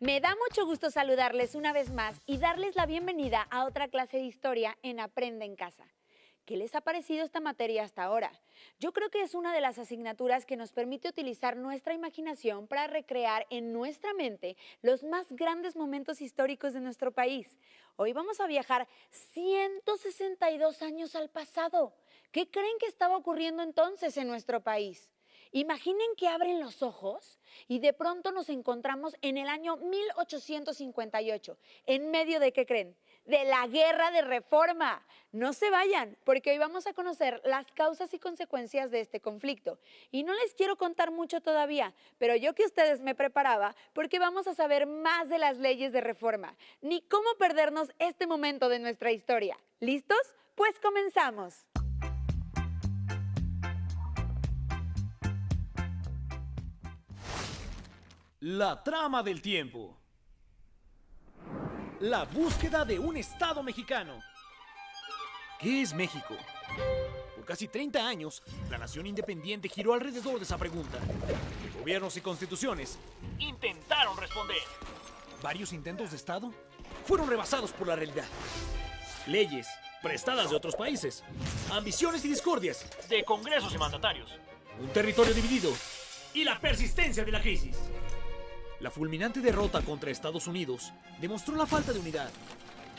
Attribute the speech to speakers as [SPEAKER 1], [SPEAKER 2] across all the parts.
[SPEAKER 1] Me da mucho gusto saludarles una vez más y darles la bienvenida a otra clase de historia en Aprende en Casa. ¿Qué les ha parecido esta materia hasta ahora? Yo creo que es una de las asignaturas que nos permite utilizar nuestra imaginación para recrear en nuestra mente los más grandes momentos históricos de nuestro país. Hoy vamos a viajar 162 años al pasado. ¿Qué creen que estaba ocurriendo entonces en nuestro país? Imaginen que abren los ojos y de pronto nos encontramos en el año 1858. ¿En medio de qué creen? De la Guerra de Reforma. No se vayan, porque hoy vamos a conocer las causas y consecuencias de este conflicto. Y no les quiero contar mucho todavía, pero yo que ustedes me preparaba porque vamos a saber más de las leyes de reforma, ni cómo perdernos este momento de nuestra historia. ¿Listos? Pues comenzamos.
[SPEAKER 2] La trama del tiempo. La búsqueda de un Estado mexicano. ¿Qué es México? Por casi 30 años, la nación independiente giró alrededor de esa pregunta. Gobiernos y constituciones intentaron responder. Varios intentos de Estado fueron rebasados por la realidad. Leyes prestadas de otros países. Ambiciones y discordias de congresos y mandatarios. Un territorio dividido y la persistencia de la crisis. La fulminante derrota contra Estados Unidos demostró la falta de unidad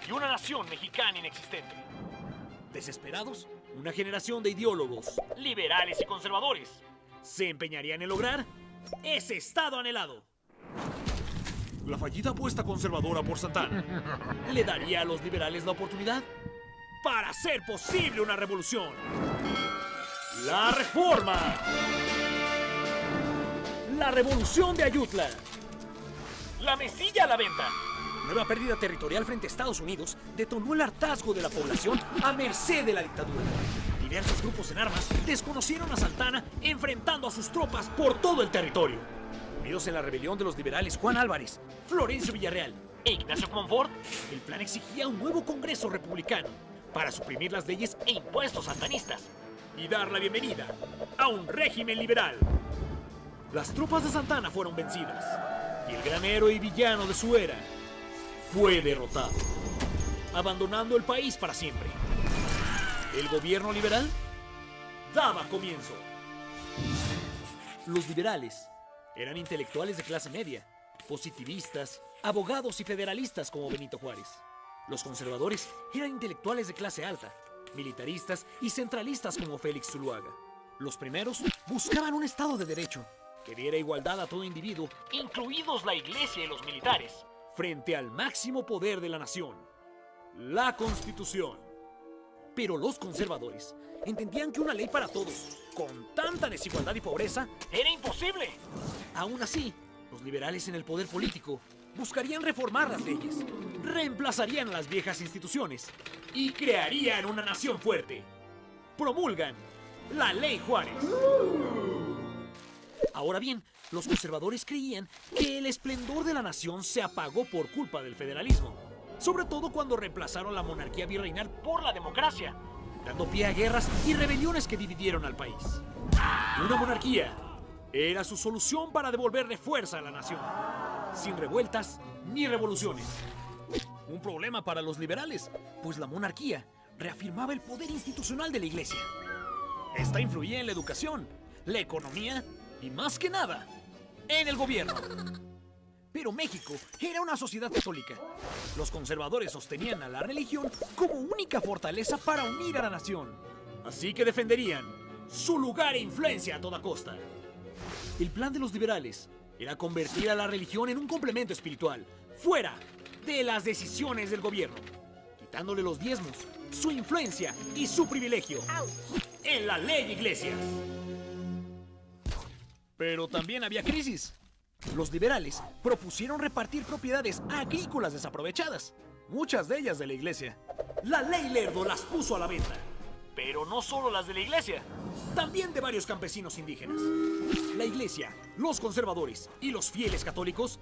[SPEAKER 2] y una nación mexicana inexistente. Desesperados, una generación de ideólogos, liberales y conservadores, se empeñarían en lograr ese Estado anhelado. La fallida apuesta conservadora por Santana le daría a los liberales la oportunidad para hacer posible una revolución. La Reforma. La Revolución de Ayutla. La Mesilla a la venta. Nueva pérdida territorial frente a Estados Unidos detonó el hartazgo de la población a merced de la dictadura. Diversos grupos en armas desconocieron a Santana enfrentando a sus tropas por todo el territorio. Unidos en la rebelión de los liberales Juan Álvarez, Florencio Villarreal e Ignacio Comonfort, el plan exigía un nuevo Congreso republicano para suprimir las leyes e impuestos santanistas y dar la bienvenida a un régimen liberal. Las tropas de Santana fueron vencidas y el gran héroe y villano de su era fue derrotado, abandonando el país para siempre. El gobierno liberal daba comienzo. Los liberales eran intelectuales de clase media, positivistas, abogados y federalistas como Benito Juárez. Los conservadores eran intelectuales de clase alta, militaristas y centralistas como Félix Zuluaga. Los primeros buscaban un Estado de derecho que diera igualdad a todo individuo, incluidos la iglesia y los militares, frente al máximo poder de la nación, la Constitución. Pero los conservadores entendían que una ley para todos, con tanta desigualdad y pobreza, era imposible. Aún así, los liberales en el poder político buscarían reformar las leyes, reemplazarían las viejas instituciones y crearían una nación fuerte. Promulgan la Ley Juárez. Ahora bien, los conservadores creían que el esplendor de la nación se apagó por culpa del federalismo, sobre todo cuando reemplazaron la monarquía virreinal por la democracia, dando pie a guerras y rebeliones que dividieron al país. Una monarquía era su solución para devolverle fuerza a la nación, sin revueltas ni revoluciones. Un problema para los liberales, pues la monarquía reafirmaba el poder institucional de la iglesia. Esta influía en la educación, la economía y más que nada, en el gobierno. Pero México era una sociedad católica. Los conservadores sostenían a la religión como única fortaleza para unir a la nación. Así que defenderían su lugar e influencia a toda costa. El plan de los liberales era convertir a la religión en un complemento espiritual, fuera de las decisiones del gobierno, quitándole los diezmos, su influencia y su privilegio en la ley Iglesias. Pero también había crisis. Los liberales propusieron repartir propiedades agrícolas desaprovechadas, muchas de ellas de la iglesia. La ley Lerdo las puso a la venta. Pero no solo las de la iglesia, también de varios campesinos indígenas. La iglesia, los conservadores y los fieles católicos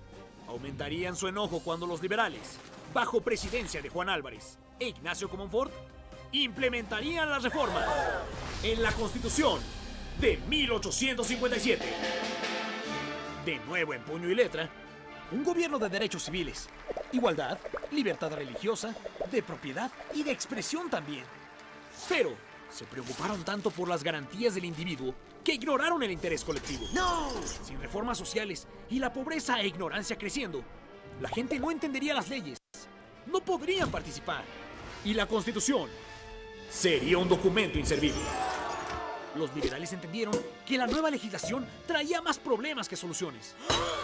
[SPEAKER 2] aumentarían su enojo cuando los liberales, bajo presidencia de Juan Álvarez e Ignacio Comonfort, implementarían las reformas en la Constitución de 1857. De nuevo en puño y letra, Un gobierno de derechos civiles, igualdad, libertad religiosa, de propiedad y de expresión también. Pero se preocuparon tanto por las garantías del individuo que ignoraron el interés colectivo.
[SPEAKER 3] ¡No!
[SPEAKER 2] Sin reformas sociales y la pobreza e ignorancia creciendo, la gente no entendería las leyes, no podrían participar y la Constitución sería un documento inservible. Los liberales entendieron que la nueva legislación traía más problemas que soluciones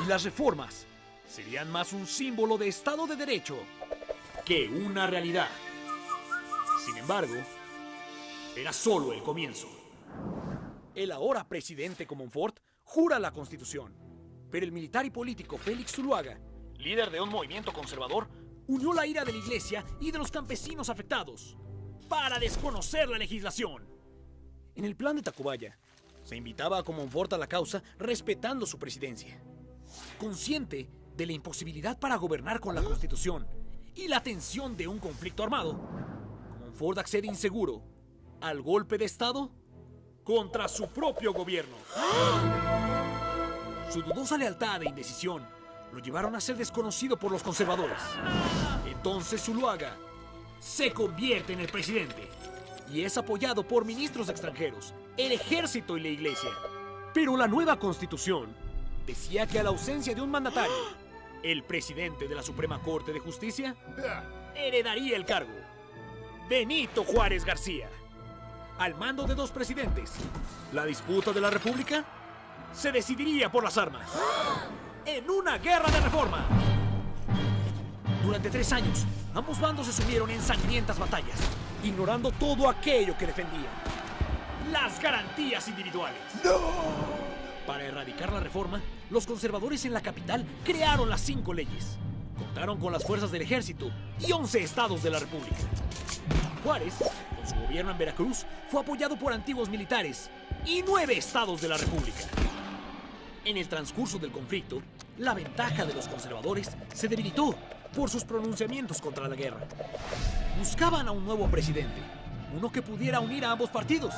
[SPEAKER 2] y las reformas serían más un símbolo de Estado de Derecho que una realidad. Sin embargo, era solo el comienzo. El ahora presidente Comonfort jura la Constitución, pero el militar y político Félix Zuluaga, líder de un movimiento conservador, unió la ira de la iglesia y de los campesinos afectados para desconocer la legislación. En el plan de Tacubaya, se invitaba a Comonfort a la causa respetando su presidencia. Consciente de la imposibilidad para gobernar con la Constitución y la tensión de un conflicto armado, Comonfort accede inseguro al golpe de Estado contra su propio gobierno. Su dudosa lealtad e indecisión lo llevaron a ser desconocido por los conservadores. Entonces Zuluaga se convierte en el presidente y es apoyado por ministros extranjeros, el ejército y la iglesia. Pero la nueva Constitución decía que a la ausencia de un mandatario, el presidente de la Suprema Corte de Justicia heredaría el cargo. Benito Juárez García, al mando de dos presidentes, la disputa de la República se decidiría por las armas, en una guerra de reforma. Durante 3 años, ambos bandos se sumieron en sangrientas batallas, ignorando todo aquello que defendían: las garantías individuales. Para erradicar la reforma, los conservadores en la capital crearon las 5 leyes. Contaron con las fuerzas del ejército y 11 estados de la República. Juárez, con su gobierno en Veracruz, fue apoyado por antiguos militares y 9 estados de la República. En el transcurso del conflicto, la ventaja de los conservadores se debilitó por sus pronunciamientos contra la guerra. Buscaban a un nuevo presidente, uno que pudiera unir a ambos partidos.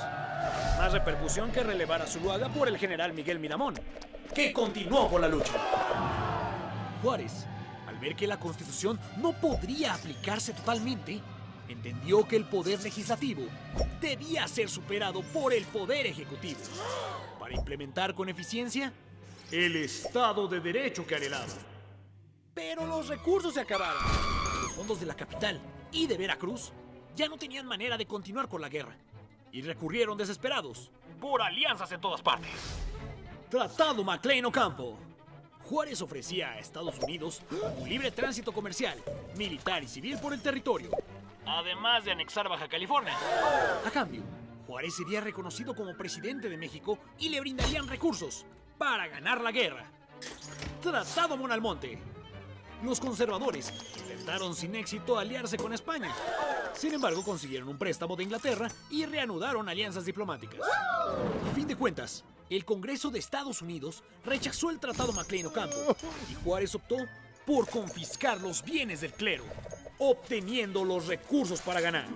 [SPEAKER 2] Más repercusión que relevar a Zuluaga por el general Miguel Miramón, que continuó con la lucha. Juárez, al ver que la Constitución no podría aplicarse totalmente, entendió que el poder legislativo debía ser superado por el poder ejecutivo para implementar con eficiencia el Estado de Derecho que anhelaba. Pero los recursos se acabaron. Los fondos de la capital y de Veracruz ya no tenían manera de continuar con la guerra y recurrieron desesperados por alianzas en todas partes. Tratado McLean-Ocampo. Juárez ofrecía a Estados Unidos un libre tránsito comercial, militar y civil por el territorio, además de anexar Baja California. A cambio, Juárez sería reconocido como presidente de México y le brindarían recursos para ganar la guerra. Tratado Monalmonte. Los conservadores intentaron sin éxito aliarse con España. Sin embargo, consiguieron un préstamo de Inglaterra y reanudaron alianzas diplomáticas. A fin de cuentas, el Congreso de Estados Unidos rechazó el Tratado McLean-Ocampo y Juárez optó por confiscar los bienes del clero, obteniendo los recursos para ganar.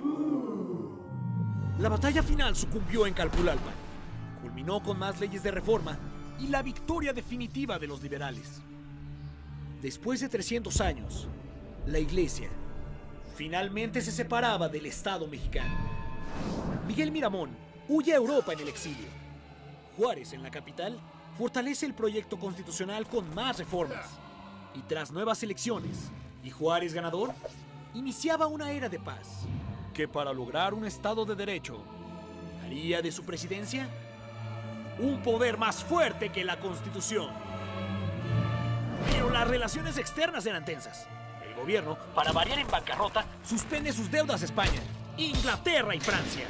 [SPEAKER 2] La batalla final sucumbió en Calpulalpan. Culminó con más leyes de reforma y la victoria definitiva de los liberales. Después de 300 años, la iglesia finalmente se separaba del Estado mexicano. Miguel Miramón huye a Europa en el exilio. Juárez, en la capital, fortalece el proyecto constitucional con más reformas. Y tras nuevas elecciones, y Juárez ganador, iniciaba una era de paz, que para lograr un Estado de Derecho, haría de su presidencia un poder más fuerte que la Constitución. Pero las relaciones externas eran tensas. El gobierno, para variar en bancarrota, suspende sus deudas a España, Inglaterra y Francia.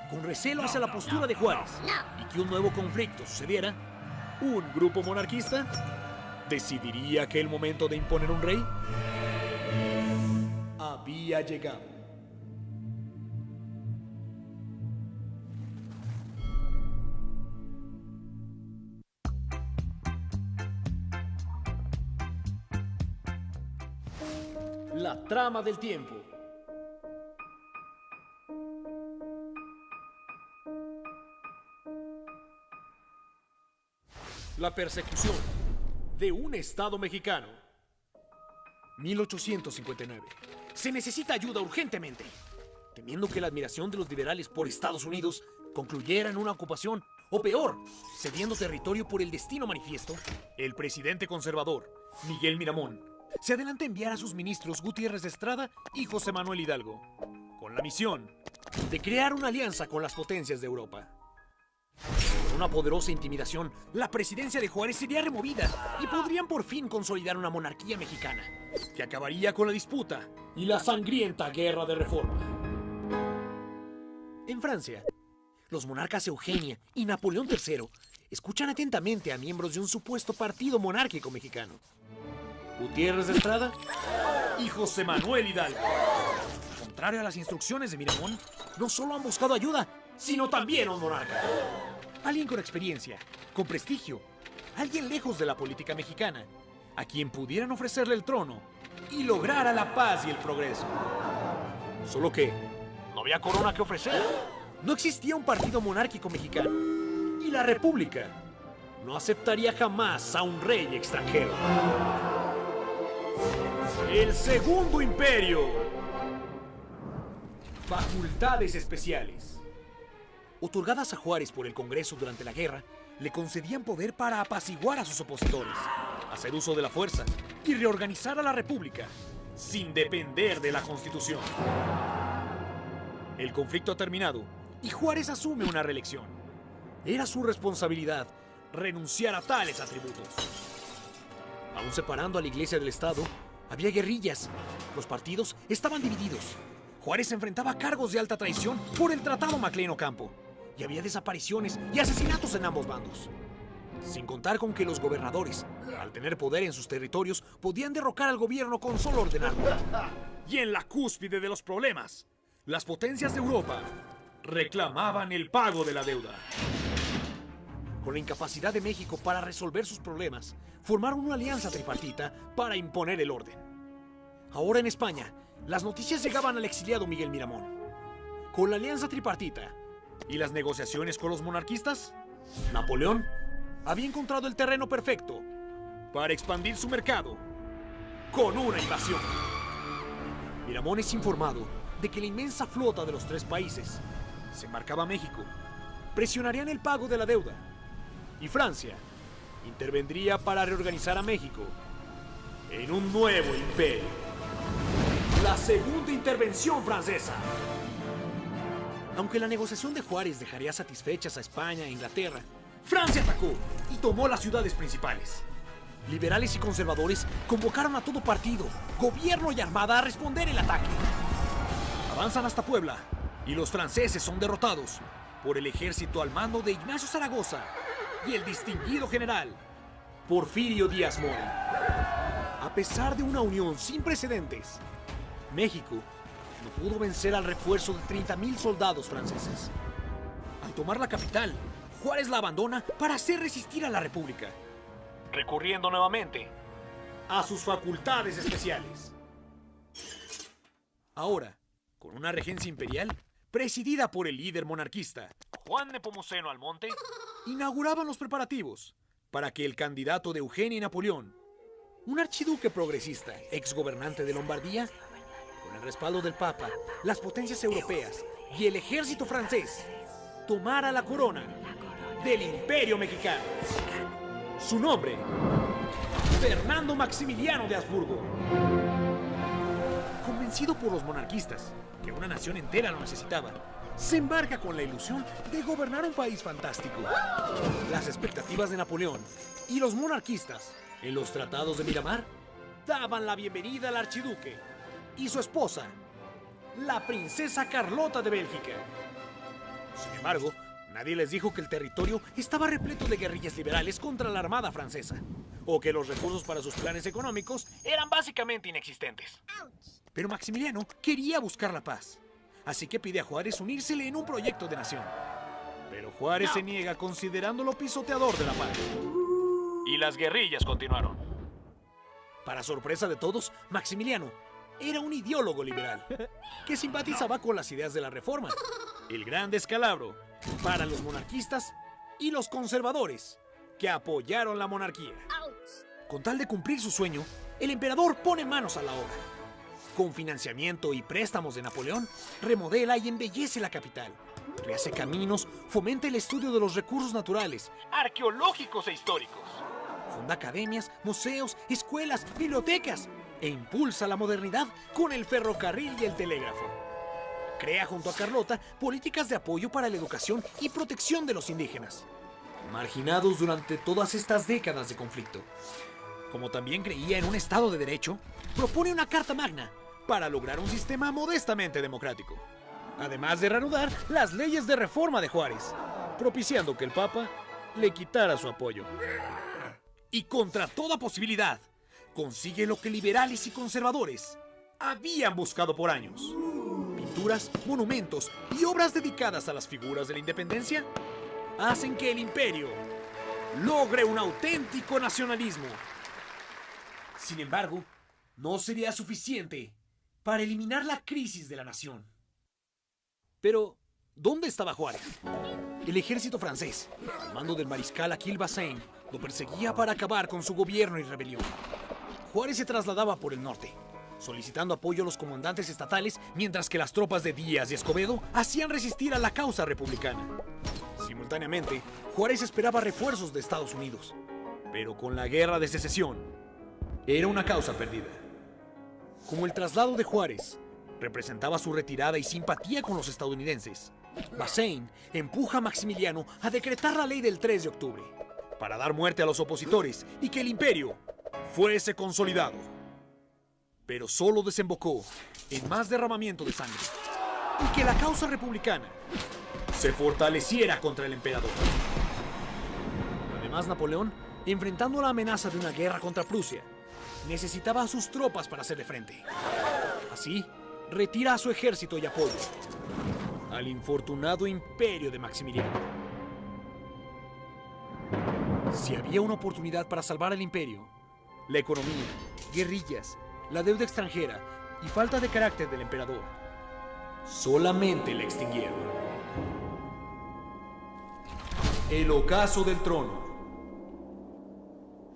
[SPEAKER 2] Con recelo hacia la postura de Juárez y que un nuevo conflicto sucediera, un grupo monarquista decidiría que el momento de imponer un rey había llegado. La trama del tiempo. La persecución de un Estado mexicano. 1859. Se necesita ayuda urgentemente. Temiendo que la admiración de los liberales por Estados Unidos concluyera en una ocupación, o peor, cediendo territorio por el destino manifiesto, el presidente conservador, Miguel Miramón, se adelanta a enviar a sus ministros Gutiérrez de Estrada y José Manuel Hidalgo, con la misión de crear una alianza con las potencias de Europa. Con una poderosa intimidación, la presidencia de Juárez sería removida y podrían por fin consolidar una monarquía mexicana, que acabaría con la disputa y la sangrienta guerra de reforma. En Francia, los monarcas Eugenia y Napoleón III escuchan atentamente a miembros de un supuesto partido monárquico mexicano. Gutiérrez de Estrada y José Manuel Hidalgo. Contrario a las instrucciones de Miramón, no solo han buscado ayuda, sino también a un monarca. Alguien con experiencia, con prestigio, alguien lejos de la política mexicana, a quien pudieran ofrecerle el trono y lograr la paz y el progreso. Solo que no había corona que ofrecer. No existía un partido monárquico mexicano. Y la República no aceptaría jamás a un rey extranjero. El Segundo Imperio. Facultades especiales. Otorgadas a Juárez por el Congreso durante la guerra, le concedían poder para apaciguar a sus opositores, hacer uso de la fuerza y reorganizar a la República, sin depender de la Constitución. El conflicto ha terminado y Juárez asume una reelección. Era su responsabilidad renunciar a tales atributos. Aún separando a la Iglesia del Estado, había guerrillas. Los partidos estaban divididos. Juárez enfrentaba cargos de alta traición por el Tratado Maclean-Ocampo. Y había desapariciones y asesinatos en ambos bandos. Sin contar con que los gobernadores, al tener poder en sus territorios, podían derrocar al gobierno con solo ordenarlo. Y en la cúspide de los problemas, las potencias de Europa reclamaban el pago de la deuda. Con la incapacidad de México para resolver sus problemas, formaron una alianza tripartita para imponer el orden. Ahora en España, las noticias llegaban al exiliado Miguel Miramón. Con la alianza tripartita y las negociaciones con los monarquistas, Napoleón había encontrado el terreno perfecto para expandir su mercado con una invasión. Miramón es informado de que la inmensa flota de los tres países se embarcaba a México, presionarían el pago de la deuda y Francia intervendría para reorganizar a México en un nuevo imperio. La segunda intervención francesa. Aunque la negociación de Juárez dejaría satisfechas a España e Inglaterra, Francia atacó y tomó las ciudades principales. Liberales y conservadores convocaron a todo partido, gobierno y armada a responder el ataque. Avanzan hasta Puebla y los franceses son derrotados por el ejército al mando de Ignacio Zaragoza y el distinguido general Porfirio Díaz Mori. A pesar de una unión sin precedentes, México no pudo vencer al refuerzo de 30,000 soldados franceses. Al tomar la capital, Juárez la abandona para hacer resistir a la República, recurriendo nuevamente a sus facultades especiales. Ahora, con una regencia imperial presidida por el líder monarquista Juan Nepomuceno Almonte, inauguraban los preparativos para que el candidato de Eugenia y Napoleón, un archiduque progresista, exgobernante de Lombardía, con el respaldo del Papa, las potencias europeas y el ejército francés, tomara la corona del Imperio Mexicano. Su nombre, Fernando Maximiliano de Habsburgo. Convencido por los monarquistas que una nación entera lo necesitaba, se embarca con la ilusión de gobernar un país fantástico. Las expectativas de Napoleón y los monarquistas en los tratados de Miramar daban la bienvenida al archiduque y su esposa, la princesa Carlota de Bélgica. Sin embargo, nadie les dijo que el territorio estaba repleto de guerrillas liberales contra la armada francesa, o que los recursos para sus planes económicos eran básicamente inexistentes. Pero Maximiliano quería buscar la paz, así que pide a Juárez unírsele en un proyecto de nación. Pero Juárez se niega considerándolo pisoteador de la paz. Y las guerrillas continuaron. Para sorpresa de todos, Maximiliano era un ideólogo liberal que simpatizaba con las ideas de la reforma. El gran descalabro para los monarquistas y los conservadores que apoyaron la monarquía. Con tal de cumplir su sueño, el emperador pone manos a la obra. Con financiamiento y préstamos de Napoleón, remodela y embellece la capital. Rehace caminos, fomenta el estudio de los recursos naturales, arqueológicos e históricos. Funda academias, museos, escuelas, bibliotecas e impulsa la modernidad con el ferrocarril y el telégrafo. Crea junto a Carlota políticas de apoyo para la educación y protección de los indígenas, marginados durante todas estas décadas de conflicto. Como también creía en un Estado de Derecho, propone una Carta Magna para lograr un sistema modestamente democrático, además de reanudar las leyes de reforma de Juárez, propiciando que el Papa le quitara su apoyo. Y contra toda posibilidad, consigue lo que liberales y conservadores habían buscado por años: pinturas, monumentos y obras dedicadas a las figuras de la independencia hacen que el imperio logre un auténtico nacionalismo. Sin embargo, no sería suficiente para eliminar la crisis de la nación. Pero, ¿dónde estaba Juárez? El ejército francés, al mando del mariscal Achille Bazaine, lo perseguía para acabar con su gobierno y rebelión. Juárez se trasladaba por el norte, solicitando apoyo a los comandantes estatales, mientras que las tropas de Díaz y Escobedo hacían resistir a la causa republicana. Simultáneamente, Juárez esperaba refuerzos de Estados Unidos, pero con la guerra de secesión, era una causa perdida. Como el traslado de Juárez representaba su retirada y simpatía con los estadounidenses, Bazaine empuja a Maximiliano a decretar la ley del 3 de octubre, para dar muerte a los opositores y que el imperio fuese consolidado. Pero solo desembocó en más derramamiento de sangre y que la causa republicana se fortaleciera contra el emperador. Además, Napoleón, enfrentando la amenaza de una guerra contra Prusia, necesitaba a sus tropas para hacerle frente. Así, retira a su ejército y apoyo al infortunado imperio de Maximiliano. Si había una oportunidad para salvar al imperio, la economía, guerrillas, la deuda extranjera y falta de carácter del emperador solamente la extinguieron. El ocaso del trono.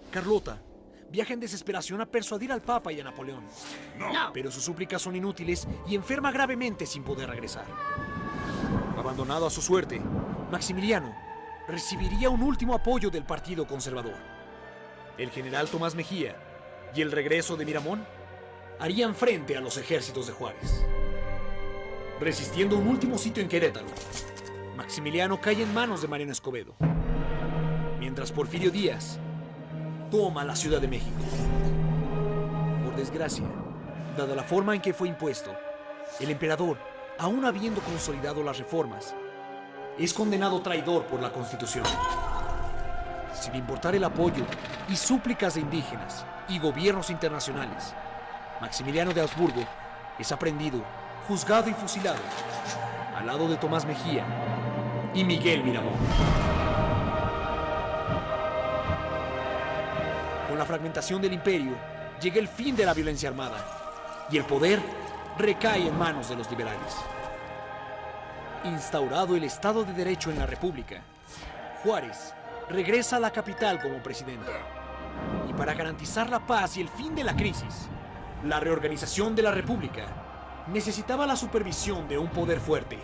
[SPEAKER 2] Carlota viaja en desesperación a persuadir al Papa y a Napoleón. No. Pero sus súplicas son inútiles y enferma gravemente sin poder regresar. Abandonado a su suerte, Maximiliano recibiría un último apoyo del Partido Conservador. El general Tomás Mejía y el regreso de Miramón harían frente a los ejércitos de Juárez. Resistiendo un último sitio en Querétaro, Maximiliano cae en manos de Mariano Escobedo, mientras Porfirio Díaz toma la Ciudad de México. Por desgracia, dada la forma en que fue impuesto, el emperador, aún habiendo consolidado las reformas, es condenado traidor por la Constitución. Sin importar el apoyo y súplicas de indígenas y gobiernos internacionales, Maximiliano de Habsburgo es aprehendido, juzgado y fusilado, al lado de Tomás Mejía y Miguel Miramón. Con la fragmentación del imperio, llega el fin de la violencia armada y el poder recae en manos de los liberales. Instaurado el Estado de Derecho en la República, Juárez regresa a la capital como presidente. Y para garantizar la paz y el fin de la crisis, la reorganización de la República necesitaba la supervisión de un poder fuerte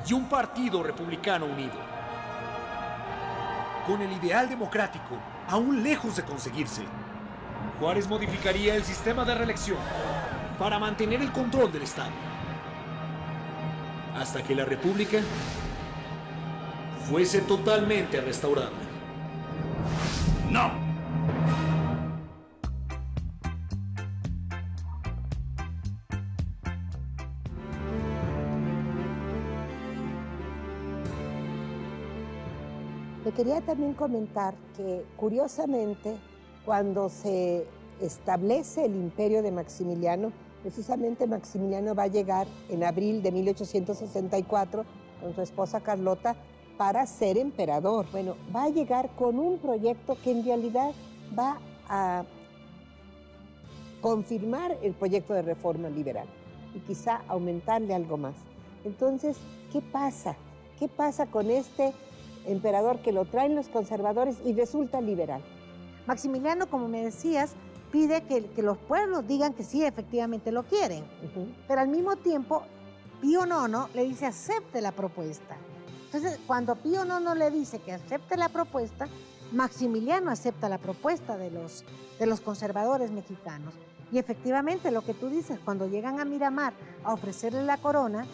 [SPEAKER 2] y un partido republicano unido. Con el ideal democrático aún lejos de conseguirse, Juárez modificaría el sistema de reelección para mantener el control del Estado, hasta que la República fuese totalmente restaurada. ¡No!
[SPEAKER 3] Le quería también comentar que, curiosamente, cuando se establece el imperio de Maximiliano, precisamente Maximiliano va a llegar en abril de 1864 con su esposa Carlota para ser emperador. Bueno, va a llegar con un proyecto que en realidad va a confirmar el proyecto de reforma liberal y quizá aumentarle algo más. Entonces, ¿qué pasa? ¿Qué pasa con este emperador que lo traen los conservadores y resulta liberal?
[SPEAKER 4] Maximiliano, como me decías, pide que los pueblos digan que sí, efectivamente lo quieren. Pero al mismo tiempo, Pío IX le dice acepte la propuesta. Entonces, cuando Pío IX le dice que acepte la propuesta, Maximiliano acepta la propuesta de los conservadores mexicanos. Y efectivamente, lo que tú dices, cuando llegan a Miramar a ofrecerle la corona,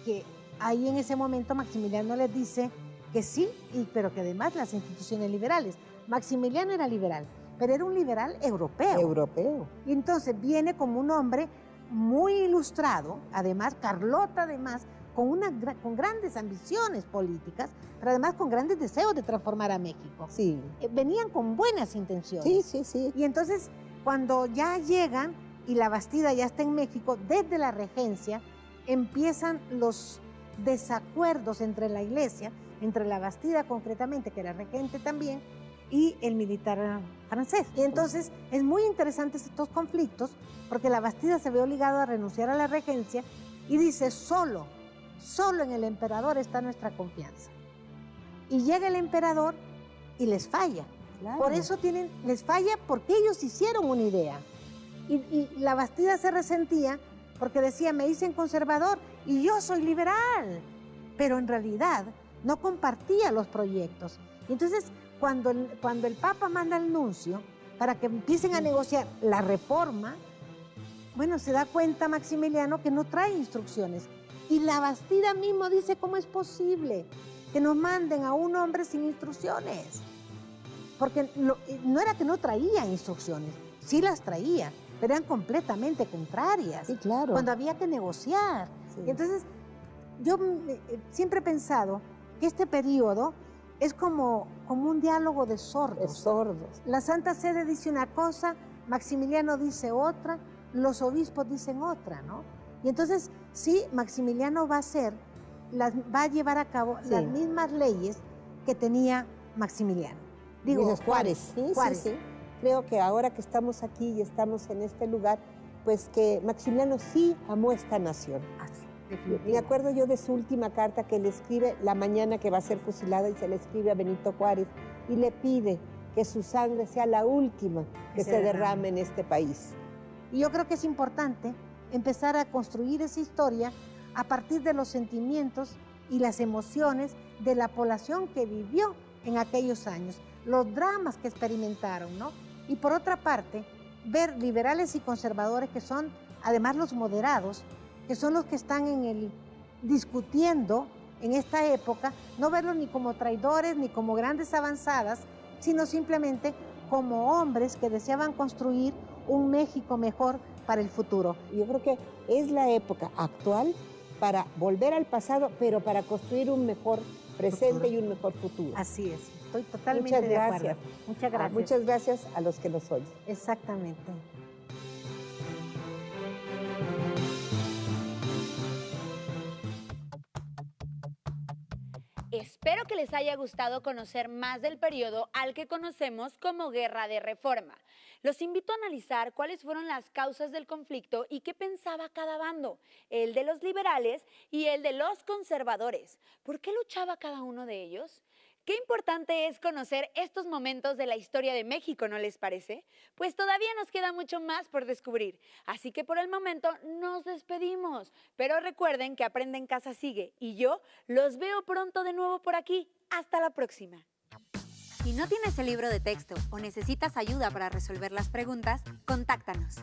[SPEAKER 4] que ahí en ese momento Maximiliano les dice que sí, pero que además las instituciones liberales. Maximiliano era liberal, pero era un liberal europeo.
[SPEAKER 3] Europeo.
[SPEAKER 4] Y entonces viene como un hombre muy ilustrado, además, Carlota además, con grandes ambiciones políticas, pero además con grandes deseos de transformar a México.
[SPEAKER 3] Sí.
[SPEAKER 4] Venían con buenas intenciones.
[SPEAKER 3] Sí, sí, sí.
[SPEAKER 4] Y entonces, cuando ya llegan y la Bastida ya está en México, desde la regencia, empiezan los desacuerdos entre la iglesia, entre la Bastida concretamente, que era regente también, y el militar francés. Y entonces es muy interesante estos conflictos, porque la Bastida se ve obligada a renunciar a la regencia y dice, solo en el emperador está nuestra confianza. Y llega el emperador y les falla.
[SPEAKER 3] Claro.
[SPEAKER 4] Por eso les falla porque ellos hicieron una idea. Y la Bastida se resentía porque decía, me dicen conservador y yo soy liberal. Pero en realidad no compartía los proyectos. Y entonces, cuando el Papa manda al nuncio para que empiecen a negociar la reforma, bueno, se da cuenta Maximiliano que no trae instrucciones. Y la Bastida mismo dice, ¿cómo es posible que nos manden a un hombre sin instrucciones? Porque no era que no traía instrucciones, sí las traía, pero eran completamente contrarias.
[SPEAKER 3] Sí, claro.
[SPEAKER 4] Cuando había que negociar.
[SPEAKER 3] Sí.
[SPEAKER 4] Y entonces, yo siempre he pensado que este periodo es como un diálogo de sordos.
[SPEAKER 3] De sordos.
[SPEAKER 4] La Santa Sede dice una cosa, Maximiliano dice otra, los obispos dicen otra, ¿no? Y entonces, sí, Maximiliano va a llevar a cabo las mismas leyes que tenía Maximiliano. Digo,
[SPEAKER 3] Juárez. Sí,
[SPEAKER 4] Juárez.
[SPEAKER 3] sí, sí. Creo que ahora que estamos aquí y estamos en este lugar, pues que Maximiliano sí amó esta nación.
[SPEAKER 4] Así,
[SPEAKER 3] Me
[SPEAKER 4] definitivo.
[SPEAKER 3] acuerdo yo de su última carta que le escribe la mañana que va a ser fusilada y se le escribe a Benito Juárez y le pide que su sangre sea la última que se derrame en este país.
[SPEAKER 4] Y yo creo que es importante empezar a construir esa historia a partir de los sentimientos y las emociones de la población que vivió en aquellos años, los dramas que experimentaron, ¿no? Y por otra parte, ver liberales y conservadores que son, además los moderados, que son los que están discutiendo en esta época, no verlos ni como traidores ni como grandes avanzadas, sino simplemente como hombres que deseaban construir un México mejor para el futuro.
[SPEAKER 3] Yo creo que es la época actual para volver al pasado, pero para construir un mejor presente y un mejor futuro.
[SPEAKER 4] Así es, estoy totalmente de acuerdo. Muchas gracias.
[SPEAKER 3] Muchas gracias a los que nos oyen.
[SPEAKER 4] Exactamente.
[SPEAKER 1] Espero que les haya gustado conocer más del periodo al que conocemos como Guerra de Reforma. Los invito a analizar cuáles fueron las causas del conflicto y qué pensaba cada bando, el de los liberales y el de los conservadores. ¿Por qué luchaba cada uno de ellos? Qué importante es conocer estos momentos de la historia de México, ¿no les parece? Pues todavía nos queda mucho más por descubrir, así que por el momento nos despedimos. Pero recuerden que Aprende en Casa sigue y yo los veo pronto de nuevo por aquí. Hasta la próxima. Si no tienes el libro de texto o necesitas ayuda para resolver las preguntas, contáctanos.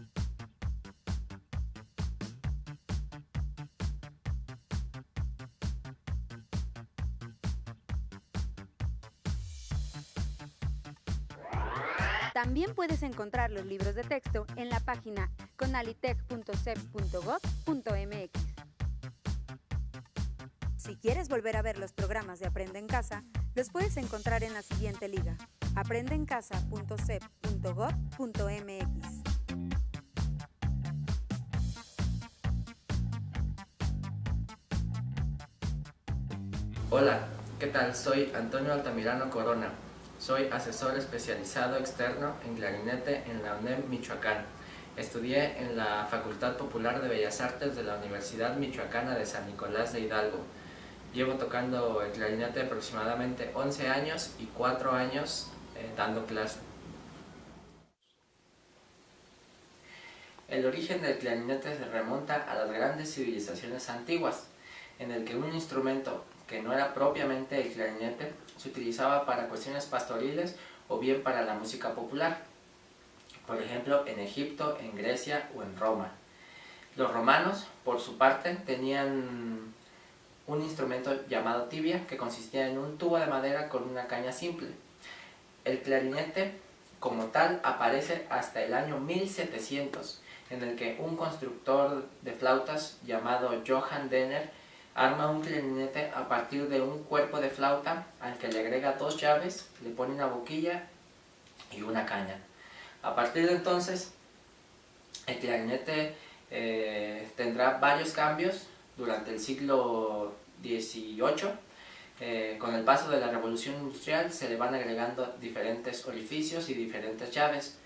[SPEAKER 1] También puedes encontrar los libros de texto en la página conalitec.cep.gov.mx. Si quieres volver a ver los programas de Aprende en Casa, los puedes encontrar en la siguiente liga: aprendeencasa.cep.gov.mx.
[SPEAKER 5] Hola, ¿qué tal? Soy Antonio Altamirano Corona. Soy asesor especializado externo en clarinete en la UNEM Michoacán. Estudié en la Facultad Popular de Bellas Artes de la Universidad Michoacana de San Nicolás de Hidalgo. Llevo tocando el clarinete aproximadamente 11 años y 4 años dando clase. El origen del clarinete se remonta a las grandes civilizaciones antiguas, en el que un instrumento que no era propiamente el clarinete se utilizaba para cuestiones pastoriles o bien para la música popular. Por ejemplo, en Egipto, en Grecia o en Roma. Los romanos, por su parte, tenían un instrumento llamado tibia, que consistía en un tubo de madera con una caña simple. El clarinete, como tal, aparece hasta el año 1700, en el que un constructor de flautas llamado Johann Denner arma un clarinete a partir de un cuerpo de flauta al que le agrega 2 llaves, le pone una boquilla y una caña. A partir de entonces, el clarinete tendrá varios cambios durante el siglo XVIII. Con el paso de la revolución industrial se le van agregando diferentes orificios y diferentes llaves,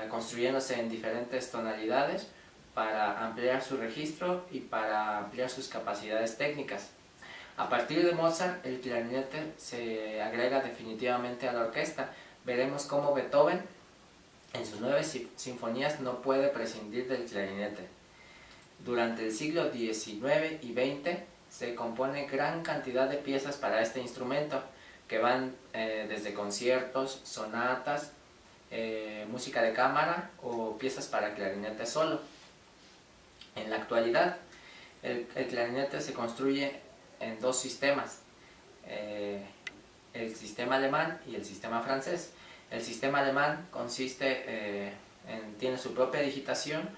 [SPEAKER 5] construyéndose en diferentes tonalidades para ampliar su registro y para ampliar sus capacidades técnicas. A partir de Mozart, el clarinete se agrega definitivamente a la orquesta. Veremos cómo Beethoven en sus 9 sinfonías no puede prescindir del clarinete. Durante el siglo XIX y XX se compone gran cantidad de piezas para este instrumento, que van desde conciertos, sonatas, música de cámara o piezas para clarinete solo. En la actualidad, el clarinete se construye en 2 sistemas, el sistema alemán y el sistema francés. El sistema alemán tiene su propia digitación,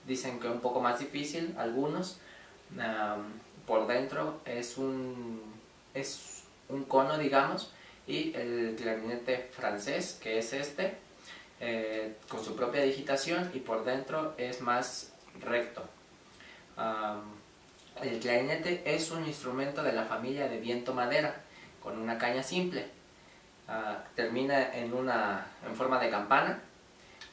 [SPEAKER 5] dicen que un poco más difícil algunos. Por dentro es un cono, digamos, y el clarinete francés, que es con su propia digitación, y por dentro es más recto. El clarinete es un instrumento de la familia de viento-madera, con una caña simple. Termina en forma de campana,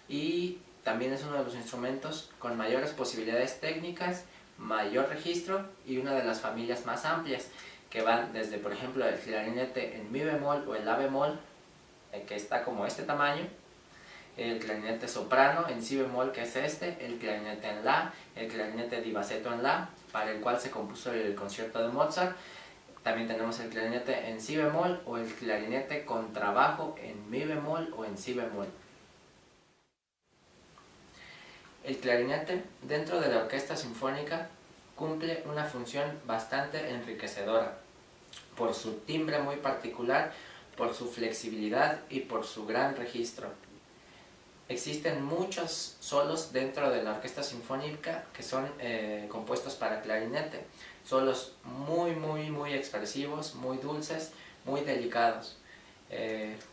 [SPEAKER 5] y también es uno de los instrumentos con mayores posibilidades técnicas, mayor registro y una de las familias más amplias, que van desde, por ejemplo, el clarinete en mi bemol o el la bemol, que está como este tamaño, el clarinete soprano en si bemol, que es el clarinete en la, el clarinete divaceto en la, para el cual se compuso el concierto de Mozart. También tenemos el clarinete en si bemol o el clarinete con trabajo en mi bemol o en si bemol. El clarinete, dentro de la orquesta sinfónica, cumple una función bastante enriquecedora, por su timbre muy particular, por su flexibilidad y por su gran registro. Existen muchos solos dentro de la orquesta sinfónica que son compuestos para clarinete, solos muy expresivos, muy dulces, muy delicados.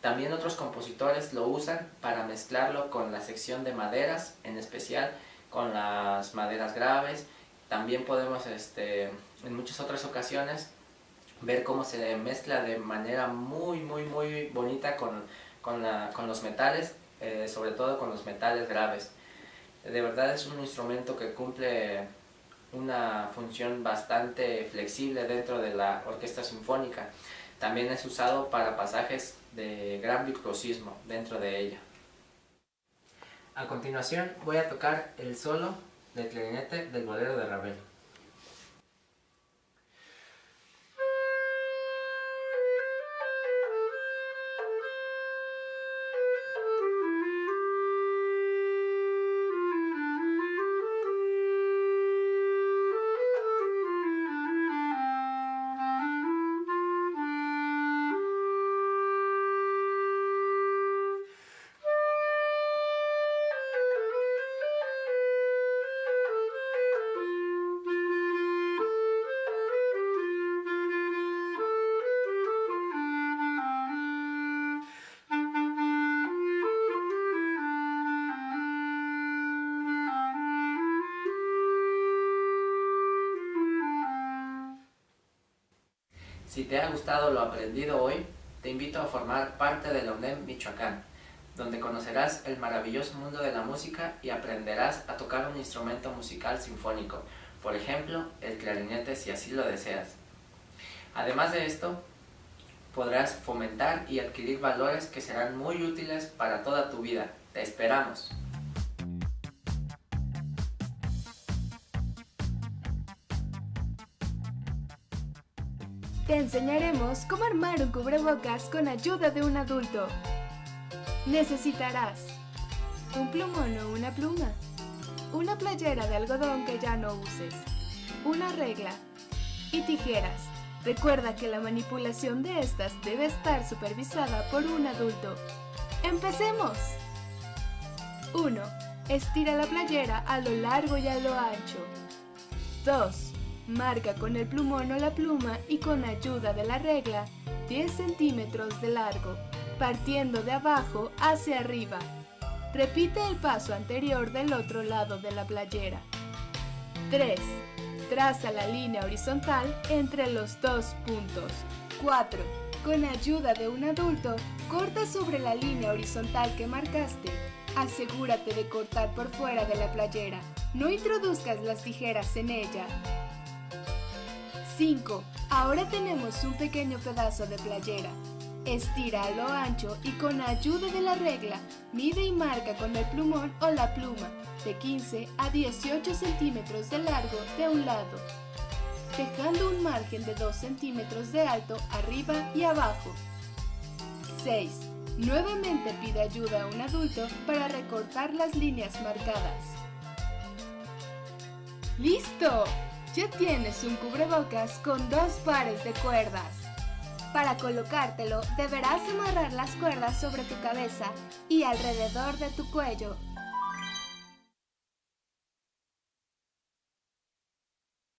[SPEAKER 5] También otros compositores lo usan para mezclarlo con la sección de maderas, en especial con las maderas graves. También podemos en muchas otras ocasiones ver cómo se mezcla de manera muy bonita con los metales, sobre todo con los metales graves. De verdad es un instrumento que cumple una función bastante flexible dentro de la orquesta sinfónica. También es usado para pasajes de gran virtuosismo dentro de ella. A continuación voy a tocar el solo del clarinete del bolero de Ravel. Si te ha gustado lo aprendido hoy, te invito a formar parte de la UNEM Michoacán, donde conocerás el maravilloso mundo de la música y aprenderás a tocar un instrumento musical sinfónico, por ejemplo, el clarinete si así lo deseas. Además de esto, podrás fomentar y adquirir valores que serán muy útiles para toda tu vida. ¡Te esperamos!
[SPEAKER 6] Te enseñaremos cómo armar un cubrebocas con ayuda de un adulto. Necesitarás un plumón o una pluma, una playera de algodón que ya no uses, una regla y tijeras. Recuerda que la manipulación de estas debe estar supervisada por un adulto. ¡Empecemos! 1. Estira la playera a lo largo y a lo ancho. 2. Marca con el plumón o la pluma y con ayuda de la regla 10 centímetros de largo, partiendo de abajo hacia arriba. Repite el paso anterior del otro lado de la playera. 3. Traza la línea horizontal entre los dos puntos. 4. Con ayuda de un adulto, corta sobre la línea horizontal que marcaste. Asegúrate de cortar por fuera de la playera. No introduzcas las tijeras en ella. 5. Ahora tenemos un pequeño pedazo de playera. Estira a lo ancho y con ayuda de la regla, mide y marca con el plumón o la pluma de 15 a 18 centímetros de largo de un lado, dejando un margen de 2 centímetros de alto arriba y abajo. 6. Nuevamente pide ayuda a un adulto para recortar las líneas marcadas. ¡Listo! Ya tienes un cubrebocas con 2 pares de cuerdas. Para colocártelo, deberás amarrar las cuerdas sobre tu cabeza y alrededor de tu cuello